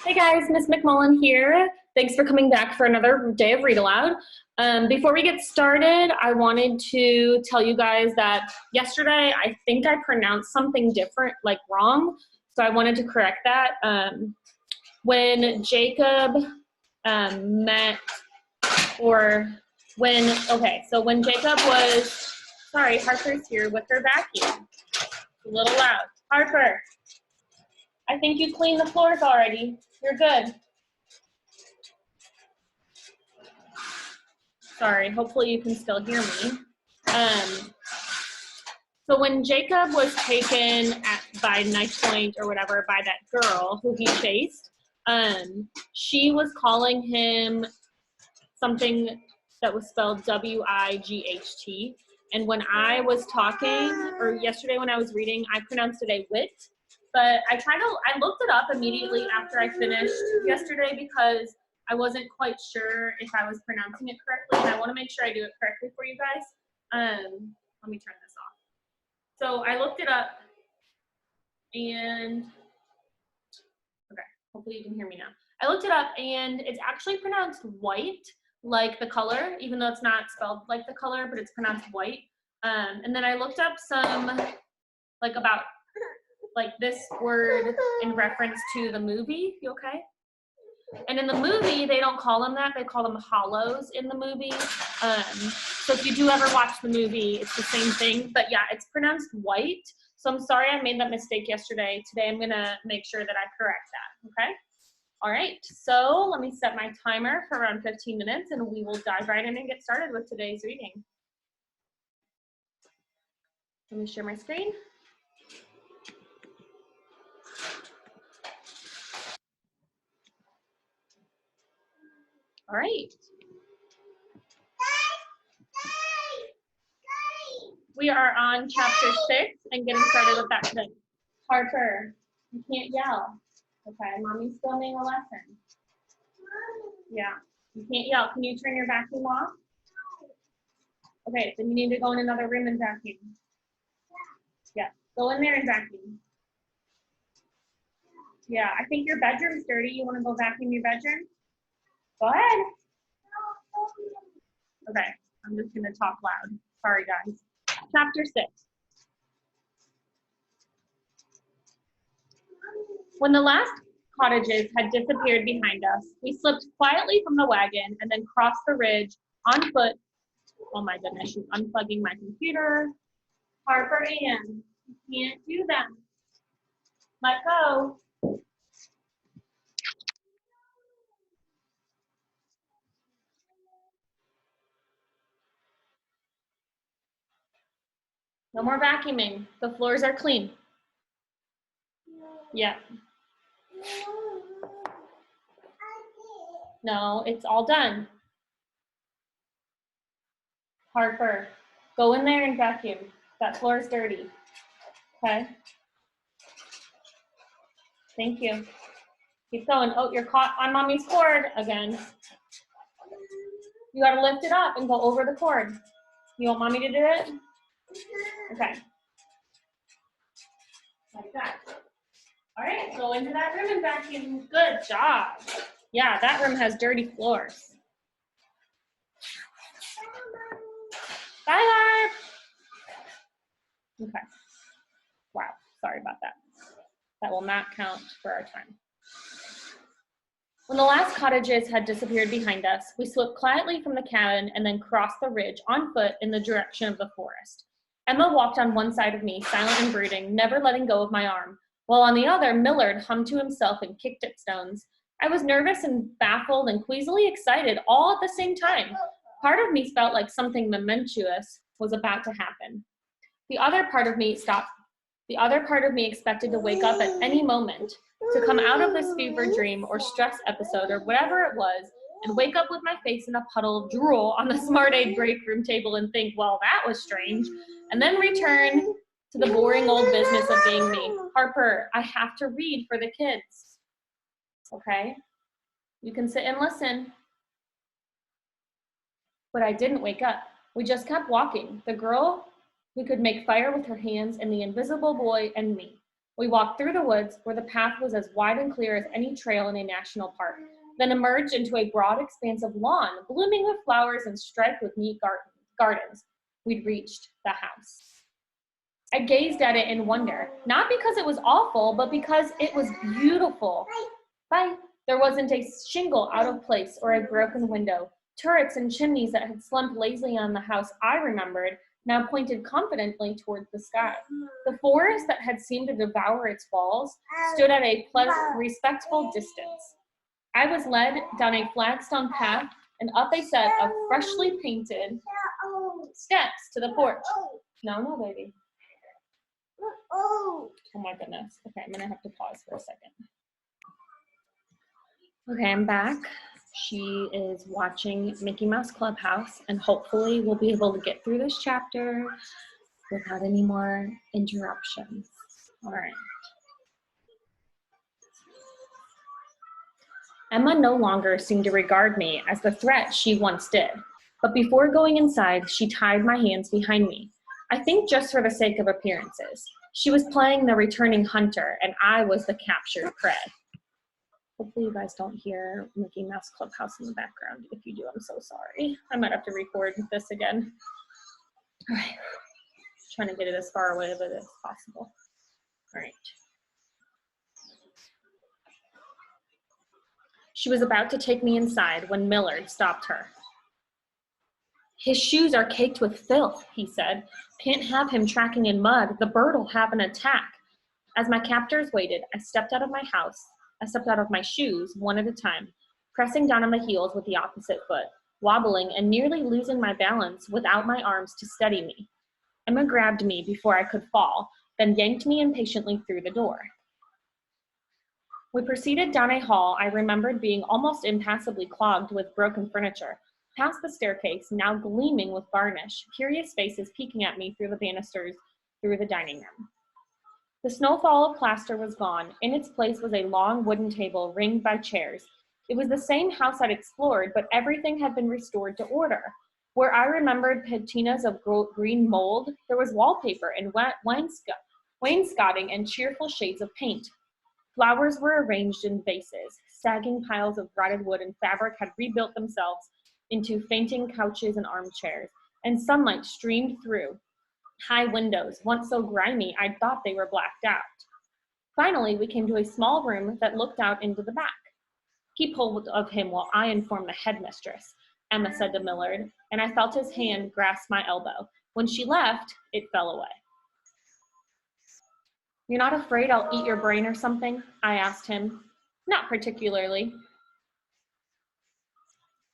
Hey guys, Miss McMullen here. Thanks for coming back for another day of Read Aloud. Before we get started, I wanted to tell you guys that yesterday I think I pronounced something different, like wrong, so I wanted to correct that. When Jacob met, when Jacob was, sorry, Harper's here with her vacuum. A little loud. Harper, I think you cleaned the floors already. You're good. Sorry, hopefully you can still hear me. So when Jacob was taken by knife point or whatever by that girl who he chased, she was calling him something that was spelled W-I-G-H-T. And when I was talking, or yesterday when I was reading, I pronounced it a wit. But I looked it up immediately after I finished yesterday because I wasn't quite sure if I was pronouncing it correctly, and I want to make sure I do it correctly for you guys. Let me turn this off. So I looked it up, and okay, hopefully you can hear me now. I looked it up, and it's actually pronounced white, like the color, even though it's not spelled like the color, but it's pronounced white. And then I looked up some, about this word in reference to the movie. You okay? And in the movie, they don't call them that. They call them hollows in the movie. So if you do ever watch the movie, it's the same thing. But yeah, it's pronounced white. So I'm sorry I made that mistake yesterday. Today I'm going to make sure that I correct that, okay? All right, so let me set my timer for around 15 minutes, and we will dive right in and get started with today's reading. Let me share my screen. All right. We are on chapter 6 and getting started with that today. Harper, you can't yell. Okay, mommy's filming a lesson. Yeah, you can't yell. Can you turn your vacuum off? Okay, then you need to go in another room and vacuum. Yeah, go in there and vacuum. Yeah, I think your bedroom's dirty. You want to go vacuum your bedroom? Go ahead. Okay, I'm just going to talk loud. Sorry, guys. Chapter 6. When the last cottages had disappeared behind us, we slipped quietly from the wagon and then crossed the ridge on foot. Oh my goodness, she's unplugging my computer. Harper Ann, you can't do that. Let go. No more vacuuming. The floors are clean. Yeah. No, it's all done. Harper, go in there and vacuum. That floor is dirty. Okay? Thank you. Keep going. Oh, you're caught on mommy's cord again. You gotta lift it up and go over the cord. You want mommy to do it? Okay. Like that. All right, go into that room and vacuum. Good job. Yeah, that room has dirty floors. Bye, Harp. Okay. Wow, sorry about that. That will not count for our time. When the last cottages had disappeared behind us, we slipped quietly from the cabin and then crossed the ridge on foot in the direction of the forest. Emma walked on one side of me, silent and brooding, never letting go of my arm, while on the other, Millard hummed to himself and kicked at stones. I was nervous and baffled and queasily excited all at the same time. Part of me felt like something momentous was about to happen. The other part of me expected to wake up at any moment, to come out of this fever dream or stress episode or whatever it was, and wake up with my face in a puddle of drool on the Smart Aid break room table and think, well, that was strange, and then return to the boring old business of being me. Harper, I have to read for the kids. Okay? You can sit and listen. But I didn't wake up. We just kept walking. The girl who could make fire with her hands and the invisible boy and me. We walked through the woods where the path was as wide and clear as any trail in a national park, then emerged into a broad expanse of lawn, blooming with flowers and striped with neat gardens. We'd reached the house. I gazed at it in wonder, not because it was awful, but because it was beautiful. Bye. There wasn't a shingle out of place or a broken window. Turrets and chimneys that had slumped lazily on the house I remembered now pointed confidently towards the sky. The forest that had seemed to devour its walls stood at a respectful distance. I was led down a flagstone path and up a set of freshly painted steps to the porch. No, baby. Oh my goodness. Okay, I'm gonna have to pause for a second. Okay, I'm back. She is watching Mickey Mouse Clubhouse, and hopefully we'll be able to get through this chapter without any more interruptions. All right. Emma no longer seemed to regard me as the threat she once did, but before going inside, she tied my hands behind me. I think just for the sake of appearances. She was playing the returning hunter, and I was the captured prey. Hopefully you guys don't hear Mickey Mouse Clubhouse in the background. If you do, I'm so sorry. I might have to record this again. All right. Trying to get it as far away as possible. All right. She was about to take me inside when Millard stopped her. His shoes are caked with filth, he said. Can't have him tracking in mud. The bird'll have an attack. As my captors waited, I stepped out of my shoes one at a time, pressing down on my heels with the opposite foot, wobbling and nearly losing my balance without my arms to steady me. Emma grabbed me before I could fall, then yanked me impatiently through the door. We proceeded down a hall I remembered being almost impassably clogged with broken furniture, past the staircase, now gleaming with varnish, curious faces peeking at me through the banisters through the dining room. The snowfall of plaster was gone. In its place was a long wooden table ringed by chairs. It was the same house I'd explored, but everything had been restored to order. Where I remembered patinas of green mold, there was wallpaper and wainscoting and cheerful shades of paint. Flowers were arranged in vases. Sagging piles of rotted wood and fabric had rebuilt themselves into fainting couches and armchairs, and sunlight streamed through high windows, once so grimy I thought they were blacked out. Finally, we came to a small room that looked out into the back. Keep hold of him while I inform the headmistress, Emma said to Millard, and I felt his hand grasp my elbow. When she left, it fell away. You're not afraid I'll eat your brain or something? I asked him. Not particularly.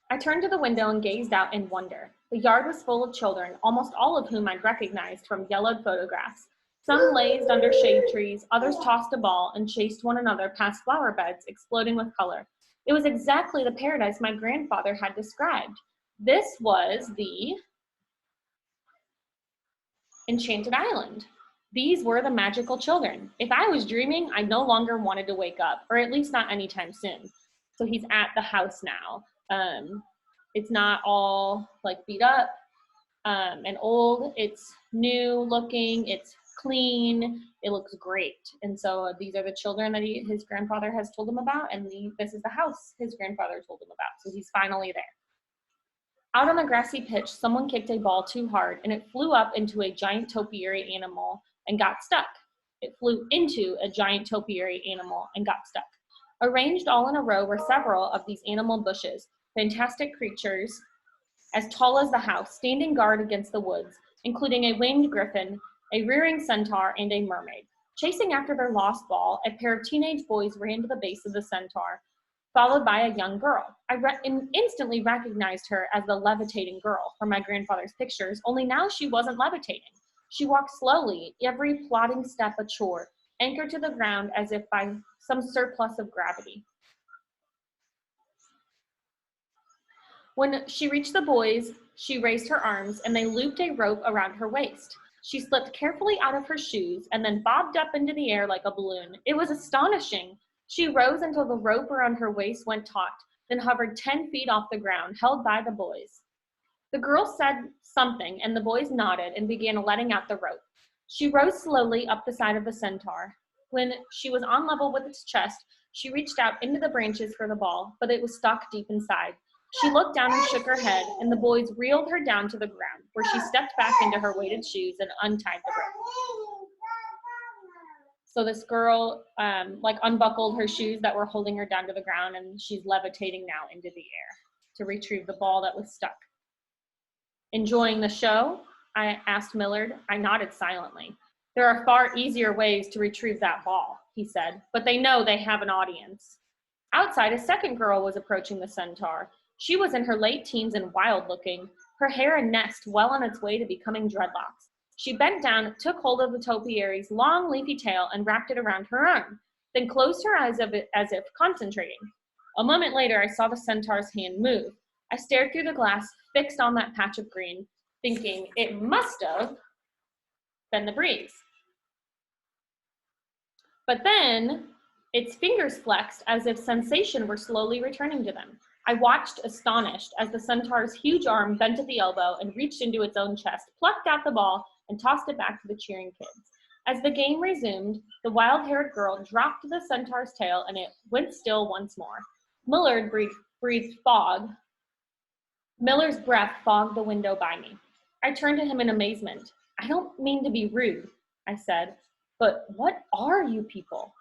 I turned to the window and gazed out in wonder. The yard was full of children, almost all of whom I'd recognized from yellowed photographs. Some lazed under shade trees, others tossed a ball and chased one another past flower beds, exploding with color. It was exactly the paradise my grandfather had described. This was the Enchanted Island. These were the magical children. If I was dreaming, I no longer wanted to wake up, or at least not anytime soon. So he's at the house now. It's not all like beat up and old. It's new looking. It's clean. It looks great. And so these are the children that his grandfather has told him about, and this is the house his grandfather told him about. So he's finally there. Out on the grassy pitch, someone kicked a ball too hard, and it flew up into a giant topiary animal and got stuck. It flew into a giant topiary animal and got stuck. Arranged all in a row were several of these animal bushes, fantastic creatures as tall as the house, standing guard against the woods, including a winged griffin, a rearing centaur, and a mermaid. Chasing after their lost ball, a pair of teenage boys ran to the base of the centaur, followed by a young girl. I instantly recognized her as the levitating girl from my grandfather's pictures, only now she wasn't levitating. She walked slowly, every plodding step a chore, anchored to the ground as if by some surplus of gravity. When she reached the boys, she raised her arms and they looped a rope around her waist. She slipped carefully out of her shoes and then bobbed up into the air like a balloon. It was astonishing. She rose until the rope around her waist went taut, then hovered 10 feet off the ground, held by the boys. The girl said something and the boys nodded and began letting out the rope. She rose slowly up the side of the centaur. When she was on level with its chest, she reached out into the branches for the ball, but it was stuck deep inside. She looked down and shook her head, and the boys reeled her down to the ground, where she stepped back into her weighted shoes and untied the rope. So this girl unbuckled her shoes that were holding her down to the ground, and she's levitating now into the air to retrieve the ball that was stuck. Enjoying the show? I asked Millard. I nodded silently. There are far easier ways to retrieve that ball, he said, but they know they have an audience. Outside, a second girl was approaching the centaur. She was in her late teens and wild-looking, her hair a nest well on its way to becoming dreadlocks. She bent down, took hold of the topiary's long, leafy tail, and wrapped it around her arm, then closed her eyes as if concentrating. A moment later, I saw the centaur's hand move. I stared through the glass, fixed on that patch of green, thinking it must have been the breeze. But then its fingers flexed as if sensation were slowly returning to them. I watched astonished as the centaur's huge arm bent at the elbow and reached into its own chest, plucked out the ball, and tossed it back to the cheering kids. As the game resumed, the wild-haired girl dropped the centaur's tail and it went still once more. Miller's breath fogged the window by me. I turned to him in amazement. I don't mean to be rude, I said, but what are you people?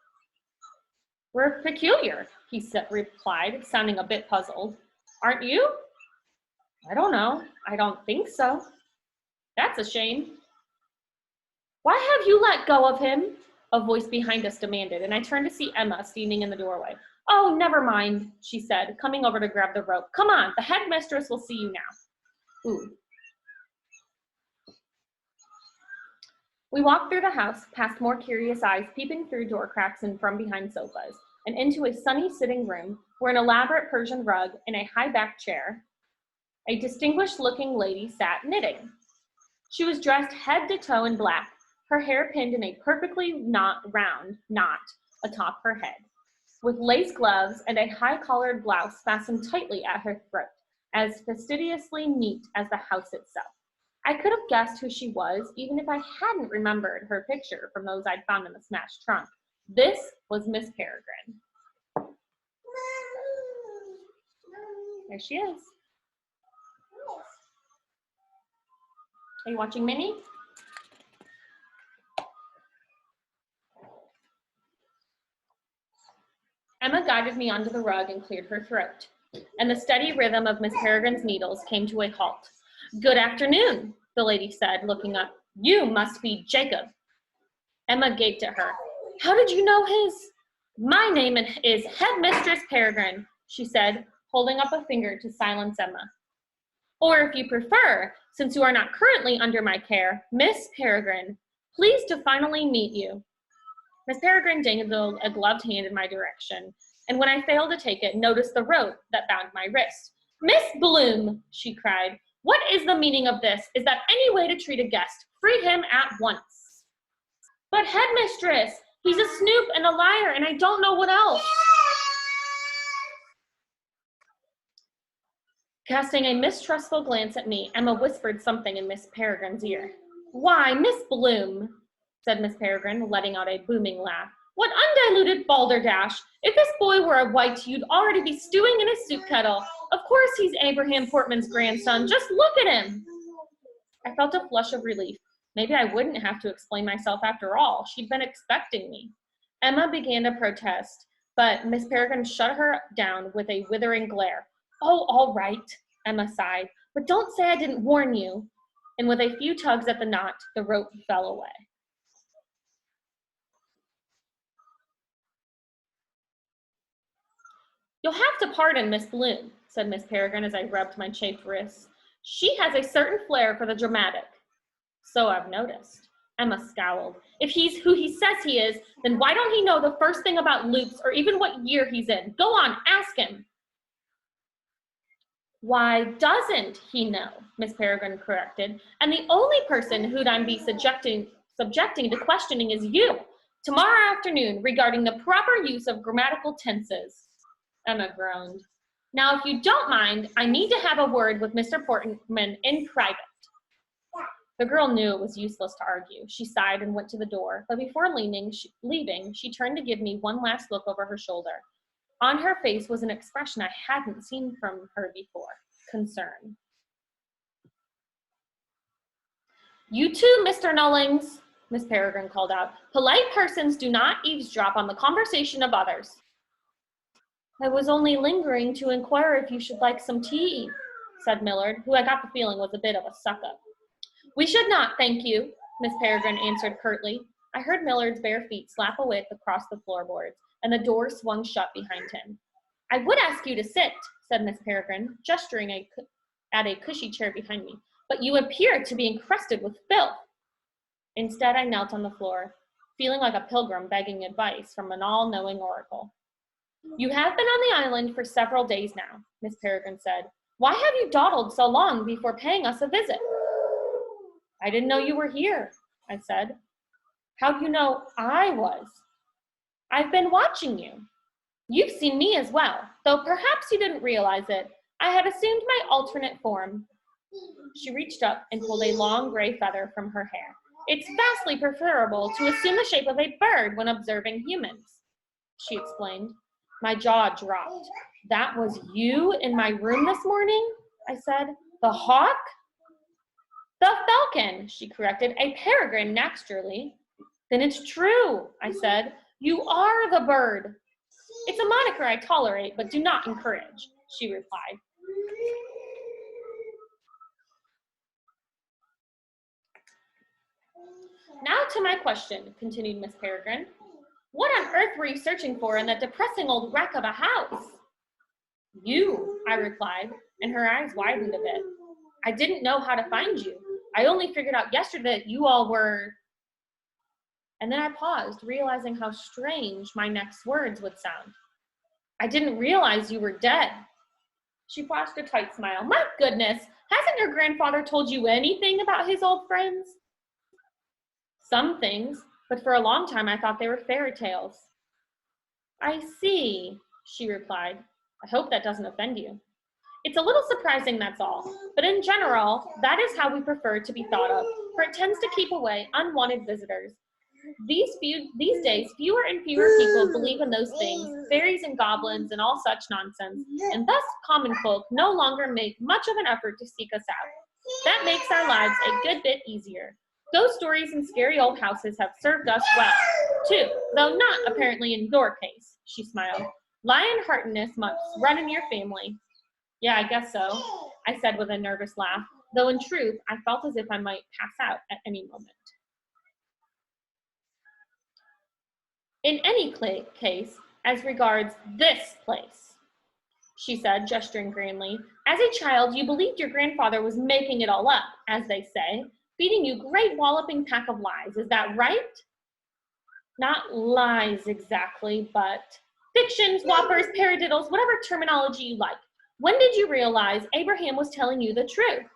We're peculiar, he replied, sounding a bit puzzled. Aren't you? I don't know. I don't think so. That's a shame. Why have you let go of him? A voice behind us demanded, and I turned to see Emma standing in the doorway. Oh, never mind, she said, coming over to grab the rope. Come on, the headmistress will see you now. Ooh. We walked through the house, past more curious eyes peeping through door cracks and from behind sofas, and into a sunny sitting room where an elaborate Persian rug in a high-backed chair, a distinguished-looking lady sat knitting. She was dressed head to toe in black, her hair pinned in a perfectly round knot atop her head, with lace gloves and a high-collared blouse fastened tightly at her throat, as fastidiously neat as the house itself. I could have guessed who she was, even if I hadn't remembered her picture from those I'd found in the smashed trunk. This was Miss Peregrine. There she is. Are you watching Minnie? Emma guided me onto the rug and cleared her throat, and the steady rhythm of Miss Peregrine's needles came to a halt. Good afternoon, the lady said, looking up. You must be Jacob. Emma gaped at her. How did you know his? My name is Headmistress Peregrine, she said, holding up a finger to silence Emma. Or if you prefer, since you are not currently under my care, Miss Peregrine, pleased to finally meet you. Miss Peregrine dangled a gloved hand in my direction, and when I failed to take it, noticed the rope that bound my wrist. Miss Bloom, she cried, what is the meaning of this? Is that any way to treat a guest? Free him at once. But headmistress, he's a snoop and a liar, and I don't know what else. Casting a mistrustful glance at me, Emma whispered something in Miss Peregrine's ear. Why, Miss Bloom, said Miss Peregrine, letting out a booming laugh. What undiluted balderdash! If this boy were a white, you'd already be stewing in a soup kettle. Of course he's Abraham Portman's grandson. Just look at him. I felt a flush of relief. Maybe I wouldn't have to explain myself after all. She'd been expecting me. Emma began to protest, but Miss Peregrine shut her down with a withering glare. Oh, all right, Emma sighed, but don't say I didn't warn you. And with a few tugs at the knot, the rope fell away. You'll have to pardon Miss Bloom, said Miss Peregrine as I rubbed my chafed wrists. She has a certain flair for the dramatic. So I've noticed. Emma scowled. If he's who he says he is, then why don't he know the first thing about loops or even what year he's in? Go on, ask him. Why doesn't he know? Miss Peregrine corrected. And the only person who'd I be subjecting to questioning is you. Tomorrow afternoon, regarding the proper use of grammatical tenses. Emma groaned. Now, if you don't mind, I need to have a word with Mr. Portman in private. The girl knew it was useless to argue. She sighed and went to the door, but before leaving, she turned to give me one last look over her shoulder. On her face was an expression I hadn't seen from her before, concern. "You too, Mr. Nullings," Miss Peregrine called out. "Polite persons do not eavesdrop on the conversation of others." "I was only lingering to inquire if you should like some tea," said Millard, who I got the feeling was a bit of a suck-up. "We should not, thank you," Miss Peregrine answered curtly. I heard Millard's bare feet slap away across the floorboards, and the door swung shut behind him. "I would ask you to sit," said Miss Peregrine, gesturing at a cushy chair behind me, "but you appear to be encrusted with filth." Instead, I knelt on the floor, feeling like a pilgrim begging advice from an all-knowing oracle. "You have been on the island for several days now," Miss Peregrine said. "Why have you dawdled so long before paying us a visit?" "I didn't know you were here," I said. "How do you know I was?" "I've been watching you. You've seen me as well, though perhaps you didn't realize it. I had assumed my alternate form." She reached up and pulled a long gray feather from her hair. "It's vastly preferable to assume the shape of a bird when observing humans," she explained. My jaw dropped. "That was you in my room this morning?" I said. "The hawk?" "The falcon," she corrected. "A peregrine, naturally." "Then it's true," I said. "You are the bird." "It's a moniker I tolerate, but do not encourage," she replied. "Now to my question," continued Miss Peregrine. "What on earth were you searching for in that depressing old wreck of a house?" "You," I replied, and her eyes widened a bit. "I didn't know how to find you. I only figured out yesterday that you all were..." And then I paused, realizing how strange my next words would sound. "I didn't realize you were dead." She flashed a tight smile. "My goodness, hasn't your grandfather told you anything about his old friends?" "Some things, but for a long time I thought they were fairy tales." "I see," she replied. "I hope that doesn't offend you." "It's a little surprising, that's all. But in general, that is how we prefer to be thought of, for it tends to keep away unwanted visitors. These days, fewer and fewer people believe in those things, fairies and goblins and all such nonsense, and thus common folk no longer make much of an effort to seek us out. That makes our lives a good bit easier. Ghost stories and scary old houses have served us well, too, though not apparently in your case," she smiled. "Lion-heartedness must run in your family." "Yeah, I guess so," I said with a nervous laugh, though in truth I felt as if I might pass out at any moment. "In any case, as regards this place," she said, gesturing grandly, "as a child you believed your grandfather was making it all up, as they say, feeding you great walloping pack of lies. Is that right?" "Not lies exactly, but fictions, whoppers, paradiddles, whatever terminology you like. When did you realize Abraham was telling you the truth?"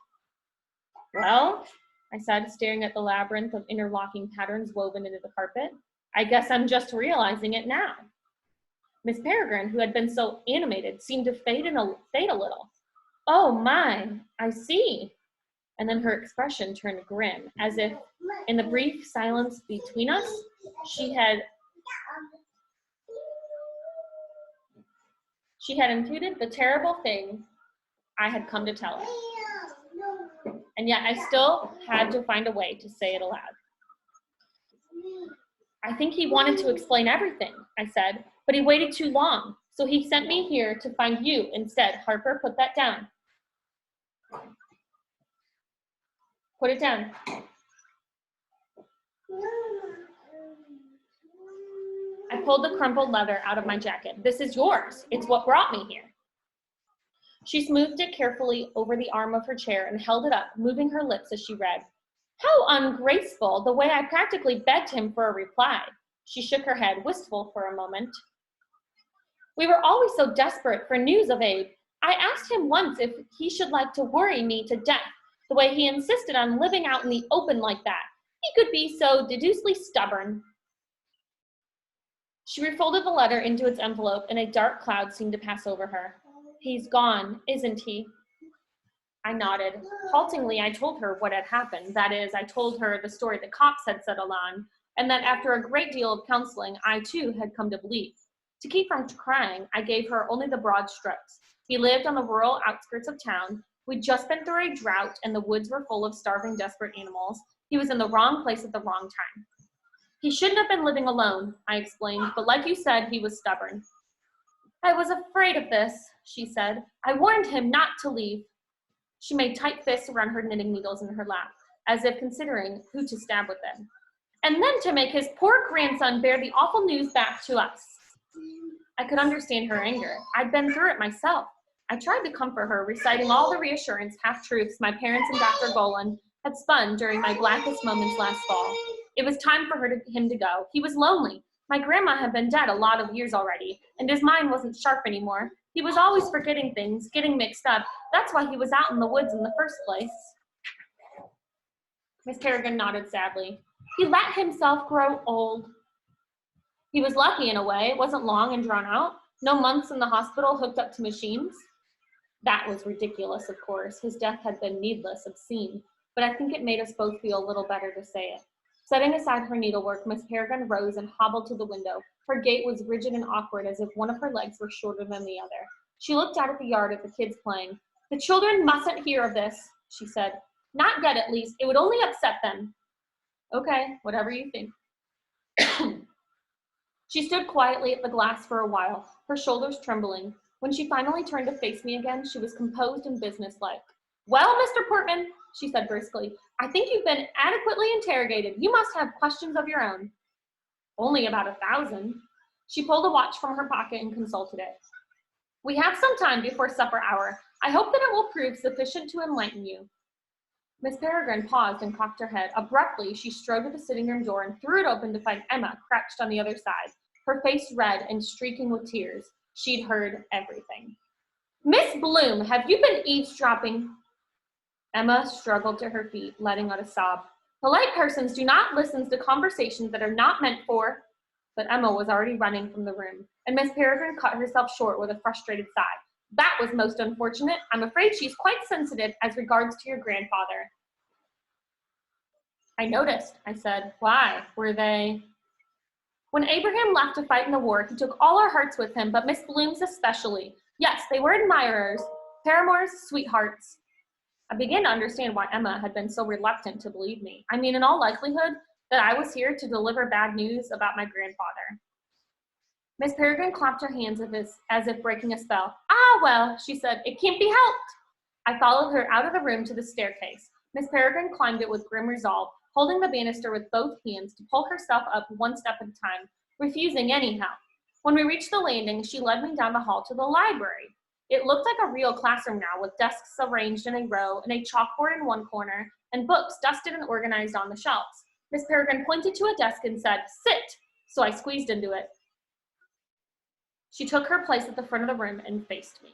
"Well," I said, staring at the labyrinth of interlocking patterns woven into the carpet, "I guess I'm just realizing it now." Miss Peregrine, who had been so animated, seemed to fade a little. "Oh my, I see." And then her expression turned grim, as if, in the brief silence between us, she had imputed the terrible thing I had come to tell her. And yet I still had to find a way to say it aloud. "I think he wanted to explain everything," I said, "but he waited too long, so he sent me here to find you instead." "Harper, put that down." "Put it down." I pulled the crumpled leather out of my jacket. "This is yours. It's what brought me here." She smoothed it carefully over the arm of her chair and held it up, moving her lips as she read. How ungraceful, the way I practically begged him for a reply. She shook her head, wistful for a moment. "We were always so desperate for news of Abe. I asked him once if he should like to worry me to death, the way he insisted on living out in the open like that. He could be so deducedly stubborn." She refolded the letter into its envelope, and a dark cloud seemed to pass over her. "He's gone, isn't he?" I nodded. Haltingly, I told her what had happened. That is, I told her the story the cops had settled on, and that after a great deal of counseling, I too had come to believe. To keep from crying, I gave her only the broad strokes. He lived on the rural outskirts of town. We'd just been through a drought, and the woods were full of starving, desperate animals. He was in the wrong place at the wrong time. He shouldn't have been living alone, I explained, but like you said, he was stubborn. I was afraid of this, she said. I warned him not to leave. She made tight fists around her knitting needles in her lap, as if considering who to stab with them. And then to make his poor grandson bear the awful news back to us. I could understand her anger. I'd been through it myself. I tried to comfort her, reciting all the reassurance, half-truths my parents and Dr. Golan had spun during my blackest moments last fall. It was time for him to go. He was lonely. My grandma had been dead a lot of years already, and his mind wasn't sharp anymore. He was always forgetting things, getting mixed up. That's why he was out in the woods in the first place. Miss Peregrine nodded sadly. He let himself grow old. He was lucky in a way. It wasn't long and drawn out. No months in the hospital hooked up to machines. That was ridiculous, of course. His death had been needless, obscene, but I think it made us both feel a little better to say it. Setting aside her needlework, Miss Peregrine rose and hobbled to the window. Her gait was rigid and awkward, as if one of her legs were shorter than the other. She looked out at the yard at the kids playing. The children mustn't hear of this, she said. Not yet, at least. It would only upset them. Okay, whatever you think. She stood quietly at the glass for a while, her shoulders trembling. When she finally turned to face me again, she was composed and businesslike. Well, Mr. Portman, she said briskly, I think you've been adequately interrogated. You must have questions of your own. Only about 1,000. She pulled a watch from her pocket and consulted it. We have some time before supper hour. I hope that it will prove sufficient to enlighten you. Miss Peregrine paused and cocked her head. Abruptly, she strode to the sitting room door and threw it open to find Emma crouched on the other side, her face red and streaking with tears. She'd heard everything. Miss Bloom, have you been eavesdropping? Emma struggled to her feet, letting out a sob. Polite persons do not listen to conversations that are not meant for. But Emma was already running from the room, and Miss Peregrine cut herself short with a frustrated sigh. That was most unfortunate. I'm afraid she's quite sensitive as regards to your grandfather. I noticed, I said. Why? Were they? When Abraham left to fight in the war, he took all our hearts with him, but Miss Bloom's especially. Yes, they were admirers, paramours, sweethearts. I began to understand why Emma had been so reluctant to believe me. I mean, in all likelihood, that I was here to deliver bad news about my grandfather. Miss Peregrine clapped her hands as if breaking a spell. Ah, well, she said, it can't be helped. I followed her out of the room to the staircase. Miss Peregrine climbed it with grim resolve, holding the banister with both hands to pull herself up one step at a time, refusing any help. When we reached the landing, she led me down the hall to the library. It looked like a real classroom now, with desks arranged in a row and a chalkboard in one corner, and books dusted and organized on the shelves. Miss Peregrine pointed to a desk and said, sit, so I squeezed into it. She took her place at the front of the room and faced me.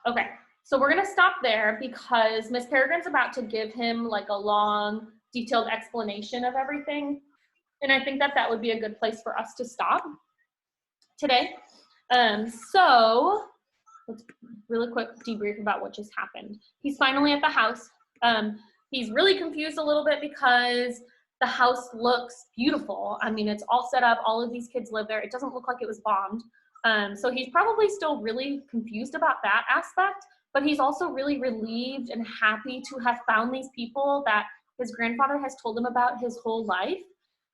Okay, so we're gonna stop there because Miss Peregrine's about to give him like a long, detailed explanation of everything. And I think that that would be a good place for us to stop today. So let's really quick debrief about what just happened. He's finally at the house. He's really confused a little bit because the house looks beautiful. I mean, it's all set up. All of these kids live there. It doesn't look like it was bombed. So he's probably still really confused about that aspect, but he's also really relieved and happy to have found these people that his grandfather has told him about his whole life.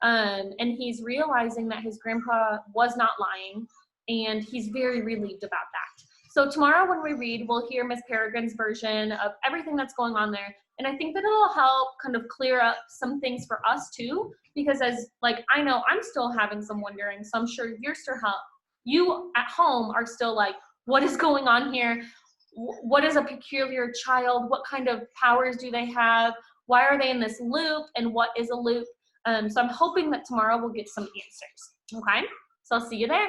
And he's realizing that his grandpa was not lying, and he's very relieved about that. So tomorrow when we read, we'll hear Miss Peregrine's version of everything that's going on there. And I think that it'll help kind of clear up some things for us too, because as like, I know I'm still having some wondering, so I'm sure you're still you at home are still like, what is going on here? What is a peculiar child? What kind of powers do they have? Why are they in this loop? And what is a loop? So I'm hoping that tomorrow we'll get some answers. Okay, so I'll see you there.